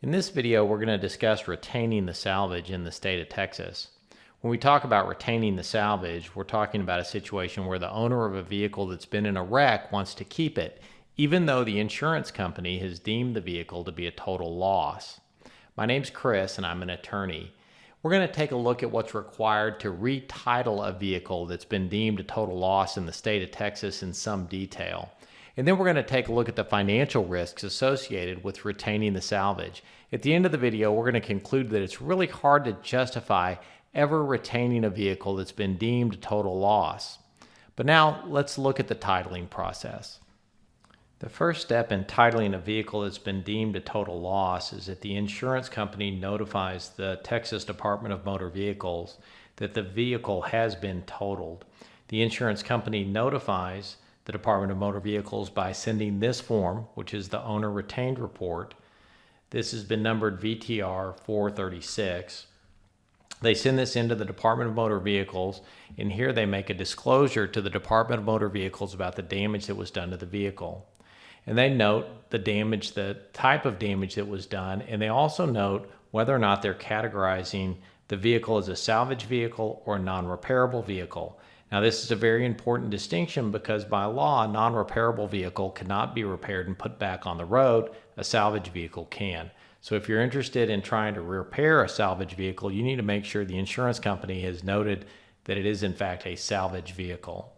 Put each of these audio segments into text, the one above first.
In this video, we're going to discuss retaining the salvage in the state of Texas. When we talk about retaining the salvage, we're talking about a situation where the owner of a vehicle that's been in a wreck wants to keep it, even though the insurance company has deemed the vehicle to be a total loss. My name's Chris, and I'm an attorney. We're going to take a look at what's required to retitle a vehicle that's been deemed a total loss in the state of Texas in some detail. And then we're going to take a look at the financial risks associated with retaining the salvage. At the end of the video, we're going to conclude that it's really hard to justify ever retaining a vehicle that's been deemed a total loss. But now let's look at the titling process. The first step in titling a vehicle that's been deemed a total loss is that the insurance company notifies the Texas Department of Motor Vehicles that the vehicle has been totaled. The insurance company notifies the Department of Motor Vehicles by sending this form, which is the owner retained report. This has been numbered VTR 436. They send this into the Department of Motor Vehicles, and here they make a disclosure to the Department of Motor Vehicles about the damage that was done to the vehicle. And they note the damage, the type of damage that was done, and they also note whether or not they're categorizing the vehicle as a salvage vehicle or a non-repairable vehicle. Now, this is a very important distinction because by law, a non-repairable vehicle cannot be repaired and put back on the road. A salvage vehicle can. So if you're interested in trying to repair a salvage vehicle, you need to make sure the insurance company has noted that it is in fact a salvage vehicle.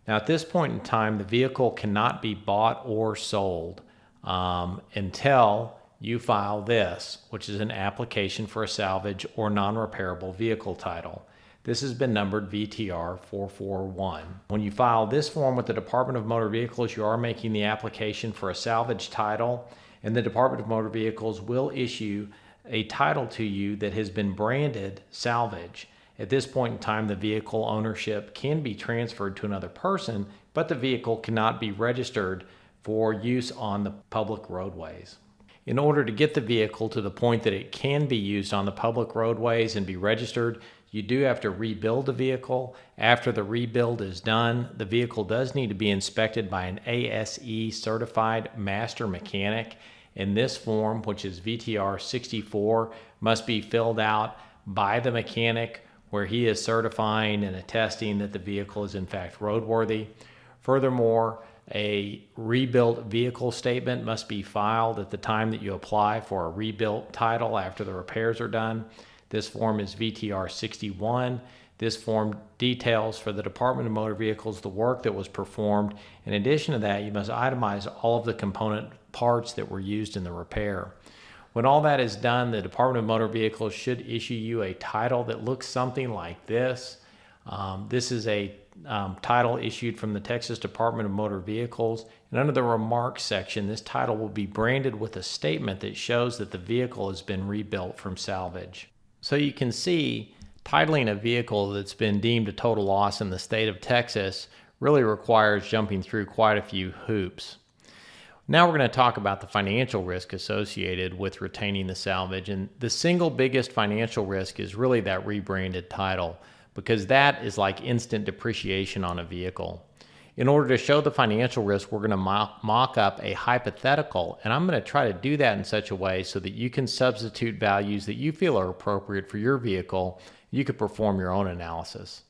Now, at this point in time, the vehicle cannot be bought or sold until you file this, which is an application for a salvage or non-repairable vehicle title. This has been numbered VTR 441. When you file this form with the Department of Motor Vehicles, you are making the application for a salvage title, and the Department of Motor Vehicles will issue a title to you that has been branded salvage. At this point in time, the vehicle ownership can be transferred to another person, but the vehicle cannot be registered for use on the public roadways. In order to get the vehicle to the point that it can be used on the public roadways and be registered, you do have to rebuild the vehicle. After the rebuild is done, the vehicle does need to be inspected by an ASE certified master mechanic. And this form, which is VTR 64, must be filled out by the mechanic where he is certifying and attesting that the vehicle is in fact roadworthy. Furthermore, a rebuilt vehicle statement must be filed at the time that you apply for a rebuilt title after the repairs are done. This form is VTR 61. This form details for the Department of Motor Vehicles the work that was performed. In addition to that, you must itemize all of the component parts that were used in the repair. When all that is done, the Department of Motor Vehicles should issue you a title that looks something like this. This is a title issued from the Texas Department of Motor Vehicles, and under the remarks section, this title will be branded with a statement that shows that the vehicle has been rebuilt from salvage. So you can see titling a vehicle that's been deemed a total loss in the state of Texas really requires jumping through quite a few hoops. Now we're going to talk about the financial risk associated with retaining the salvage, and the single biggest financial risk is really that rebranded title, because that is like instant depreciation on a vehicle. In order to show the financial risk, we're going to mock up a hypothetical, and I'm going to try to do that in such a way so that you can substitute values that you feel are appropriate for your vehicle. You could perform your own analysis.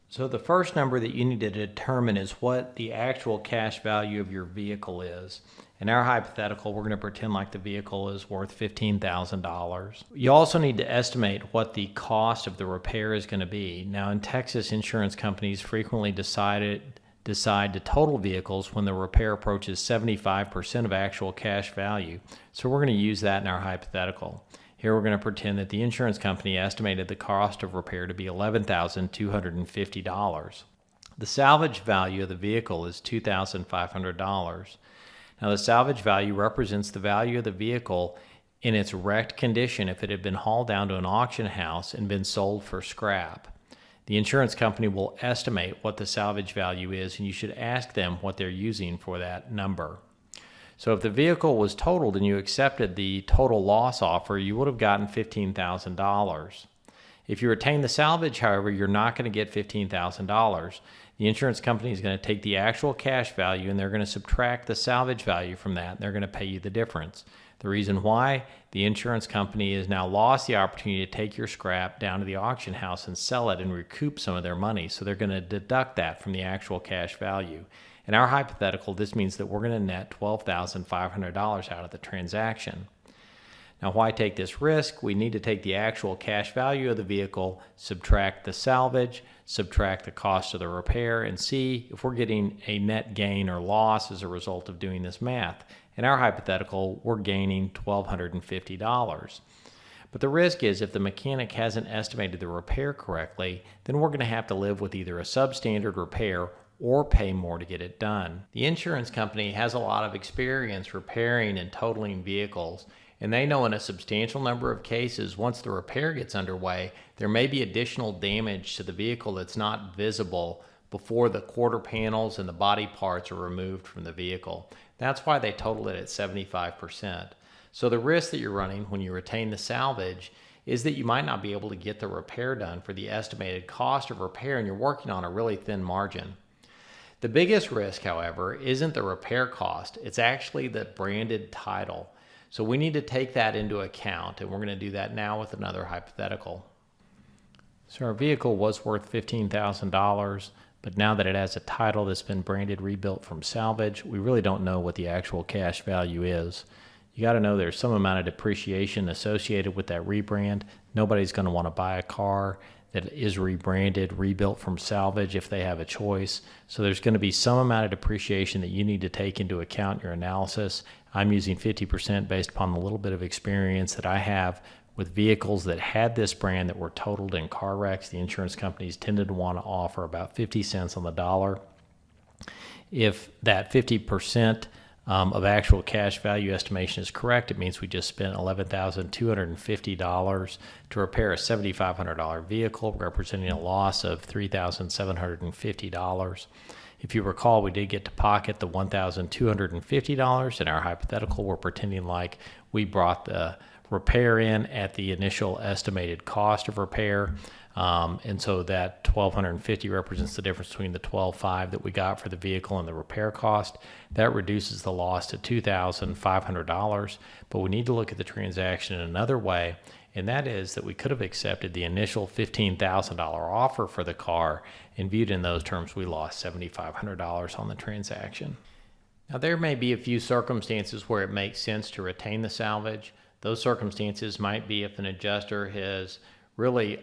So the first number that you need to determine is what the actual cash value of your vehicle is. In our hypothetical, we're going to pretend like the vehicle is worth $15,000. You also need to estimate what the cost of the repair is going to be. Now, in Texas, insurance companies frequently decide to total vehicles when the repair approaches 75% of actual cash value. So we're going to use that in our hypothetical. Here we're going to pretend that the insurance company estimated the cost of repair to be $11,250. The salvage value of the vehicle is $2,500. Now, the salvage value represents the value of the vehicle in its wrecked condition if it had been hauled down to an auction house and been sold for scrap. The insurance company will estimate what the salvage value is, and you should ask them what they're using for that number. So if the vehicle was totaled and you accepted the total loss offer, you would have gotten $15,000. If you retain the salvage, however, you're not going to get $15,000. The insurance company is going to take the actual cash value and they're going to subtract the salvage value from that, and they're going to pay you the difference. The reason why? The insurance company has now lost the opportunity to take your scrap down to the auction house and sell it and recoup some of their money. So they're going to deduct that from the actual cash value. In our hypothetical, this means that we're going to net $12,500 out of the transaction. Now, why take this risk? We need to take the actual cash value of the vehicle, subtract the salvage, subtract the cost of the repair, and see if we're getting a net gain or loss as a result of doing this math. In our hypothetical, we're gaining $1,250. But the risk is if the mechanic hasn't estimated the repair correctly, then we're going to have to live with either a substandard repair or pay more to get it done. The insurance company has a lot of experience repairing and totaling vehicles, and they know in a substantial number of cases, once the repair gets underway, there may be additional damage to the vehicle that's not visible before the quarter panels and the body parts are removed from the vehicle. That's why they total it at 75%. So the risk that you're running when you retain the salvage is that you might not be able to get the repair done for the estimated cost of repair, and you're working on a really thin margin. The biggest risk, however, isn't the repair cost. It's actually the branded title. So we need to take that into account, and we're going to do that now with another hypothetical. So our vehicle was worth $15,000, but now that it has a title that's been branded rebuilt from salvage, we really don't know what the actual cash value is. You got to know there's some amount of depreciation associated with that rebrand. Nobody's going to want to buy a car that is rebranded, rebuilt from salvage if they have a choice. So there's going to be some amount of depreciation that you need to take into account in your analysis. I'm using 50% based upon the little bit of experience that I have with vehicles that had this brand that were totaled in car wrecks. The insurance companies tended to want to offer about 50 cents on the dollar. If that 50% of actual cash value estimation is correct, it means we just spent $11,250 to repair a $7,500 vehicle, representing a loss of $3,750. If you recall, we did get to pocket the $1,250. In our hypothetical, we're pretending like we brought the repair in at the initial estimated cost of repair. And so that $1,250 represents the difference between the $12,500 that we got for the vehicle and the repair cost. That reduces the loss to $2,500. But we need to look at the transaction in another way, and that is that we could have accepted the initial $15,000 offer for the car, and viewed in those terms, we lost $7,500 on the transaction. Now, there may be a few circumstances where it makes sense to retain the salvage. Those circumstances might be if an adjuster has really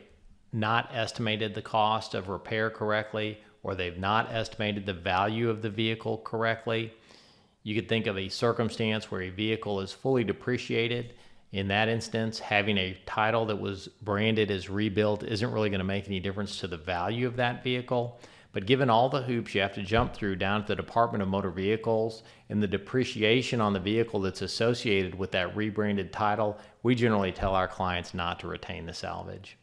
not estimated the cost of repair correctly, or they've not estimated the value of the vehicle correctly. You could think of a circumstance where a vehicle is fully depreciated. In that instance, having a title that was branded as rebuilt isn't really going to make any difference to the value of that vehicle. But given all the hoops you have to jump through down at the Department of Motor Vehicles and the depreciation on the vehicle that's associated with that rebranded title, we generally tell our clients not to retain the salvage.